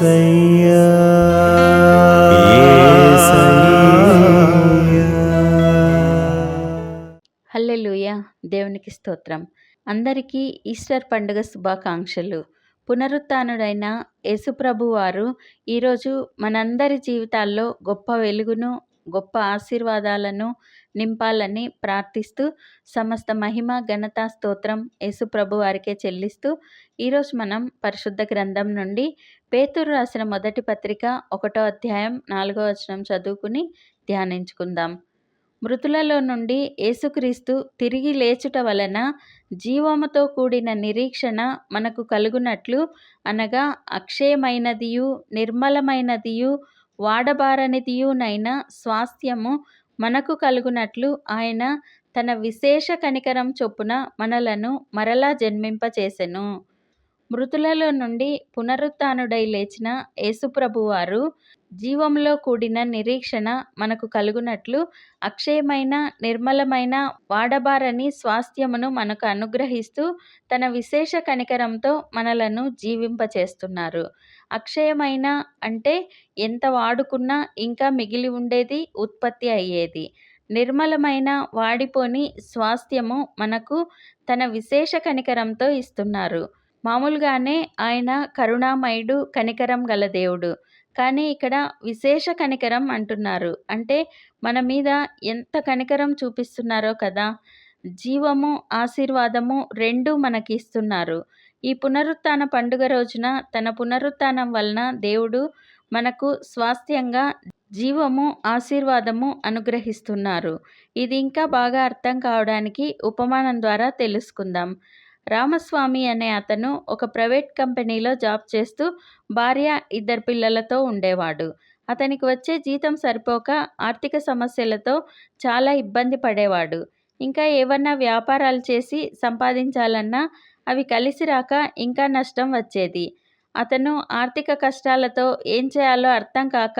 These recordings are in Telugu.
యేసయ్యా యేసయ్యా. హల్లెలూయా. దేవునికి స్తోత్రం. అందరికీ ఈస్టర్ పండుగ శుభాకాంక్షలు. పునరుత్థానుడైన యేసుప్రభు వారు ఈరోజు మనందరి జీవితాల్లో గొప్ప వెలుగును, గొప్ప ఆశీర్వాదాలను నింపాలని ప్రార్థిస్తూ, సమస్త మహిమ, ఘనత, స్తోత్రం యేసుప్రభు వారికే చెల్లిస్తూ, ఈరోజు మనం పరిశుద్ధ గ్రంథం నుండి పేతురు రాసిన మొదటి పత్రిక 1వ అధ్యాయం 4వ వచనం చదువుకుని ధ్యానించుకుందాం. మృతులలో నుండి యేసుక్రీస్తు తిరిగి లేచుట వలన జీవముతో కూడిన నిరీక్షణ మనకు కలుగునట్లు, అనగా అక్షయమైనదియు నిర్మలమైనదియు వాడబారనిదియునైన స్వాస్థ్యము మనకు కలుగునట్లు ఆయన తన విశేష కనికరం చొప్పున మనలను మరలా జన్మింపచేసెను. మృతులలో నుండి పునరుత్థానుడై లేచిన యేసుప్రభువారు జీవంలో కూడిన నిరీక్షణ మనకు కలుగునట్లు అక్షయమైన నిర్మలమైన వాడబారని స్వాస్థ్యమును మనకు అనుగ్రహిస్తూ తన విశేష కనికరంతో మనలను జీవింపచేస్తున్నారు. అక్షయమైన అంటే ఎంత వాడుకున్నా ఇంకా మిగిలి ఉండేది, ఉత్పత్తి అయ్యేది. నిర్మలమైన వాడిపోని స్వాస్థ్యము మనకు తన విశేష కనికరంతో ఇస్తున్నారు. మామూలుగానే ఆయన కరుణామయుడు, కనికరం గల దేవుడు. కానీ ఇక్కడ విశేష కనికరం అంటున్నారు. అంటే మన మీద ఎంత కనికరం చూపిస్తున్నారో కదా. జీవము, ఆశీర్వాదము రెండూ మనకి ఇస్తున్నారు. ఈ పునరుత్థాన పండుగ రోజున తన పునరుత్థానం వలన దేవుడు మనకు స్వాస్థ్యంగా జీవము, ఆశీర్వాదము అనుగ్రహిస్తున్నారు. ఇది ఇంకా బాగా అర్థం కావడానికి ఉపమానం ద్వారా తెలుసుకుందాం. రామస్వామి అనే అతను ఒక ప్రైవేట్ కంపెనీలో జాబ్ చేస్తూ భార్య, 2 పిల్లలతో ఉండేవాడు. అతనికి వచ్చే జీతం సరిపోక ఆర్థిక సమస్యలతో చాలా ఇబ్బంది పడేవాడు. ఇంకా ఏవన్నా వ్యాపారాలు చేసి సంపాదించాలన్నా అవి కలిసి రాక ఇంకా నష్టం వచ్చేది. అతను ఆర్థిక కష్టాలతో ఏం చేయాలో అర్థం కాక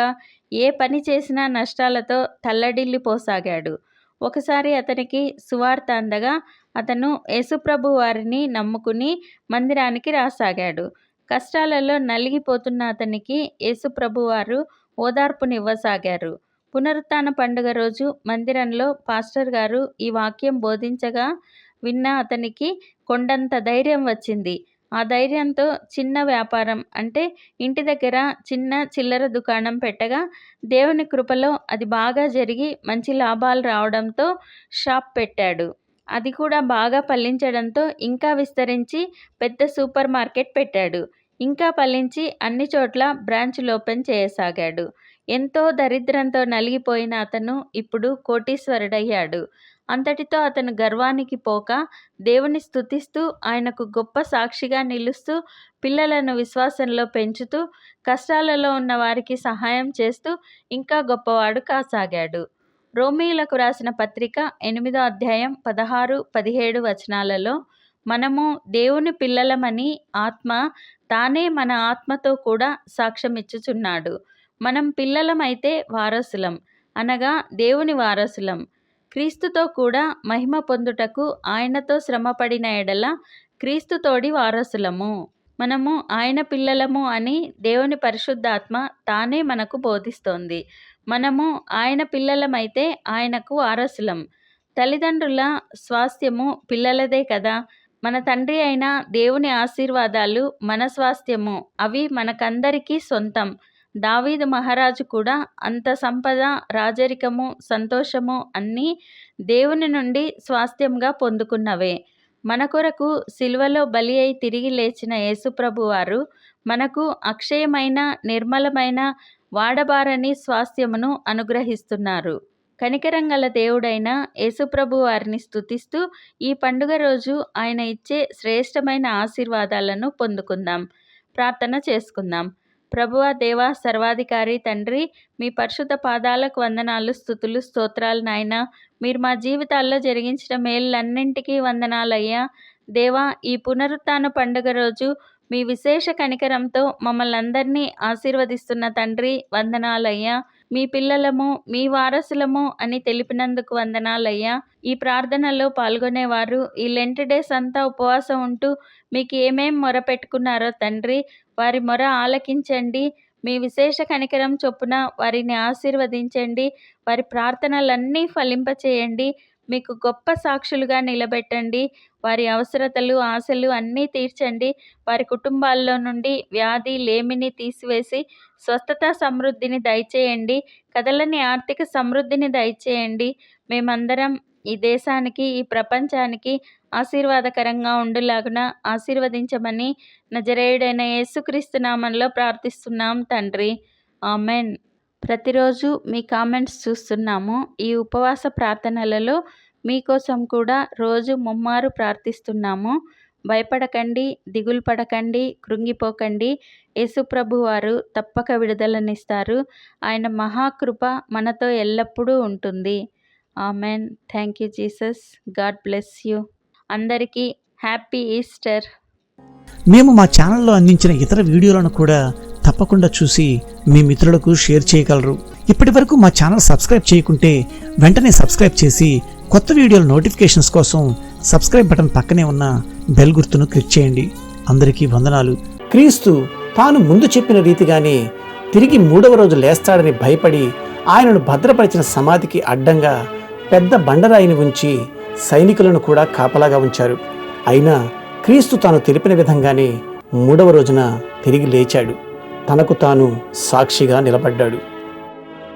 ఏ పని చేసినా నష్టాలతో తల్లడిల్లిపోసాగాడు. ఒకసారి అతనికి సువార్త అందగా అతను యేసుప్రభు వారిని నమ్ముకుని మందిరానికి రాసాగాడు. కష్టాలలో నలిగిపోతున్న అతనికి యేసుప్రభు వారు ఓదార్పునివ్వసాగారు. పునరుత్థాన పండుగ రోజు మందిరంలో పాస్టర్ గారు ఈ వాక్యం బోధించగా విన్న అతనికి కొండంత ధైర్యం వచ్చింది. ఆ ధైర్యంతో చిన్న వ్యాపారం, అంటే ఇంటి దగ్గర చిన్న చిల్లర దుకాణం పెట్టగా దేవుని కృపలో అది బాగా జరిగి మంచి లాభాలు రావడంతో షాప్ పెట్టాడు. అది కూడా బాగా ఫలించడంతో ఇంకా విస్తరించి పెద్ద సూపర్ మార్కెట్ పెట్టాడు. ఇంకా ఫలించి అన్ని చోట్ల బ్రాంచ్లు ఓపెన్ చేయసాగాడు. ఎంతో దరిద్రంతో నలిగిపోయిన అతను ఇప్పుడు కోటీశ్వరుడయ్యాడు. అంతటితో అతను గర్వానికి పోక దేవుని స్తుతిస్తూ, ఆయనకు గొప్ప సాక్షిగా నిలుస్తూ, పిల్లలను విశ్వాసంలో పెంచుతూ, కష్టాలలో ఉన్న వారికి సహాయం చేస్తూ ఇంకా గొప్పవాడు కాసాగాడు. రోమీయులకు రాసిన పత్రిక 8వ అధ్యాయం 16, 17 వచనాలలో మనము దేవుని పిల్లలమని ఆత్మ తానే మన ఆత్మతో కూడా సాక్ష్యమిచ్చుచున్నాడు. మనం పిల్లలమైతే వారసులం, అనగా దేవుని వారసులం. క్రీస్తుతో కూడా మహిమ పొందుటకు ఆయనతో శ్రమపడిన ఎడల క్రీస్తుతోడి వారసులము. మనము ఆయన పిల్లలము అని దేవుని పరిశుద్ధాత్మ తానే మనకు బోధిస్తోంది. మనము ఆయన పిల్లలమైతే ఆయనకు వారసులం. తల్లిదండ్రుల స్వాస్థ్యము పిల్లలదే కదా. మన తండ్రి అయిన దేవుని ఆశీర్వాదాలు మన స్వాస్థ్యము. అవి మనకందరికీ సొంతం. దావీదు మహారాజు కూడా అంత సంపద, రాజరికము, సంతోషము అన్నీ దేవుని నుండి స్వాస్థ్యంగా పొందుకున్నవే. మన కొరకు సిలువలో బలి అయి తిరిగి లేచిన యేసుప్రభు వారు మనకు అక్షయమైన, నిర్మలమైన, వాడబారని స్వాస్థ్యమును అనుగ్రహిస్తున్నారు. కనికరం గల దేవుడైన యేసుప్రభు వారిని స్తుతిస్తూ ఈ పండుగ రోజు ఆయన ఇచ్చే శ్రేష్టమైన ఆశీర్వాదాలను పొందుకుందాం. ప్రార్థన చేసుకుందాం. ప్రభువా, దేవా, సర్వాధికారి తండ్రి, మీ పరిశుద్ధ పాదాలకు వందనాలు, స్తుతులు, స్తోత్రాలు నాయనా. మీరు మా జీవితాల్లో జరిగించిన మేలులన్నింటికీ వందనాలయ్యా. దేవా, ఈ పునరుత్థాన పండుగ రోజు మీ విశేష కనికరంతో మమ్మల్ని అందరినీ ఆశీర్వదిస్తున్న తండ్రి వందనాలయ్యా. మీ పిల్లలము, మీ వారసులము అని తెలిపినందుకు వందనాలయ్యా. ఈ ప్రార్థనలో పాల్గొనేవారు ఈ లెంట్ డేస్ అంతా ఉపవాసం ఉంటూ మీకు ఏమేం మొరపెట్టుకున్నారో తండ్రి, వారి మొర ఆలకించండి. మీ విశేష కనికరం చొప్పున వారిని ఆశీర్వదించండి. వారి ప్రార్థనలన్నీ ఫలింపచేయండి. మీకు గొప్ప సాక్షులుగా నిలబెట్టండి. వారి అవసరతలు, ఆశలు అన్నీ తీర్చండి. వారి కుటుంబాల్లో నుండి వ్యాధి, లేమిని తీసివేసి స్వస్థత, సమృద్ధిని దయచేయండి. కదలని ఆర్థిక సమృద్ధిని దయచేయండి. మేమందరం ఈ దేశానికి, ఈ ప్రపంచానికి ఆశీర్వాదకరంగా ఉండులాగున ఆశీర్వదించమని నజరేయుడైన యేసుక్రీస్తు నామంలో ప్రార్థిస్తున్నాం తండ్రి. ఆమెన్. ప్రతిరోజు మీ కామెంట్స్ చూస్తున్నాము. ఈ ఉపవాస ప్రార్థనలలో మీకోసం కూడా రోజు ముమ్మారు ప్రార్థిస్తున్నాము. భయపడకండి, దిగులు పడకండి, కృంగిపోకండి. యేసుప్రభు వారు తప్పక విడుదలనిస్తారు. ఆయన మహాకృప మనతో ఎల్లప్పుడూ ఉంటుంది. Amen. Thank you Jesus. God bless you. అందరికీ హ్యాపీ ఈస్టర్. మేము మా ఛానల్లో అందించిన ఇతర వీడియోలను కూడా తప్పకుండా చూసి మీ మిత్రులకు షేర్ చేయగలరు. ఇప్పటి వరకు మా ఛానల్ సబ్స్క్రైబ్ చేయకుంటే వెంటనే సబ్స్క్రైబ్ చేసి కొత్త వీడియోల నోటిఫికేషన్స్ కోసం సబ్స్క్రైబ్ బటన్ పక్కనే ఉన్న బెల్ గుర్తును క్లిక్ చేయండి. అందరికీ వందనాలు. క్రీస్తు తాను ముందు చెప్పిన రీతిగానే తిరిగి 3వ రోజు లేస్తాడని భయపడి ఆయనను భద్రపరిచిన సమాధికి అడ్డంగా పెద్ద బండరాయిని ఉంచి సైనికులను కూడా కాపలాగా ఉంచారు. అయినా క్రీస్తు తాను తెలిపిన విధంగానే 3వ రోజున తిరిగి లేచాడు. తనకు తాను సాక్షిగా నిలబడ్డాడు.